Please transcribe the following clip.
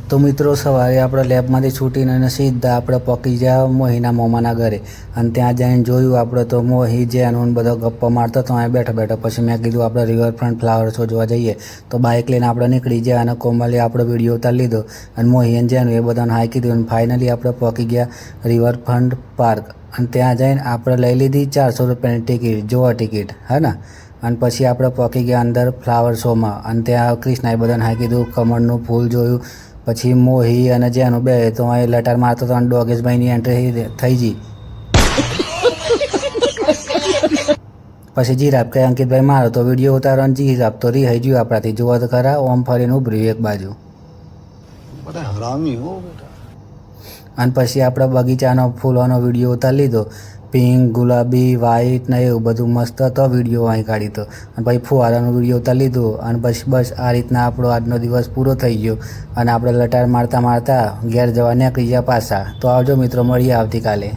તો મિત્રો સવારે આપણે લેબમાંથી છૂટીને અને સીધા આપણે પહોંચી ગયા મોહીના મોમાના ઘરે અને ત્યાં જઈને જોયું આપણે તો મોહી જે એનું બધો ગપ્પો મારતો તો અહીંયા બેઠો બેઠો પછી મેં કીધું આપણે રિવરફ્રન્ટ ફ્લાવર શો જોવા જઈએ તો બાઇક લઈને આપણે નીકળી ગયા અને કોમલે આપણો વિડીયો ઉતારી લીધો અને મોહી અને જેનું એ બધાને હાઈ કીધું અને ફાઇનલી આપણે પહોંચી ગયા રિવરફ્રન્ટ પાર્ક અને ત્યાં જઈને આપણે લઈ લીધી 400 રૂપિયાની ટિકિટ જોવા ટિકિટ હે ને અને પછી આપણે પહોંચી ગયા અંદર ફ્લાવર શોમાં અને ત્યાં ક્રિષ્નાએ બધાને હાઈ કીધું કમળનું ફૂલ જોયું પછી મોહી અને જેનું બે તો અહીં લટાર મારતો તો ડોગેશભાઈની એન્ટ્રી થઈ ગઈ પછી જીરાફ કે અંકિતભાઈ મારો તો વિડીયો ઉતારવાનો જીરાફ તો રીહાઈ ગયું આપણાથી જોવા તો ખરા ઓમ ફરીને ઉભર્યું એક બાજુ અને પછી આપણે બગીચાનો ફૂલોનો વિડીયો ઉતારી લીધો પિંક ગુલાબી વ્હાઈટ ને એવું બધું મસ્ત હતો વિડીયો અહીં કાઢી તો અને પછી ફુવારાનો વિડીયો ઉતારી લીધો અને પછી બસ આ રીતના આપણો આજનો દિવસ પૂરો થઈ ગયો અને આપણે લટાર મારતા મારતા ઘેર જવા નીકળી ગયા પાછા તો આવજો મિત્રો મળીએ આવતીકાલે.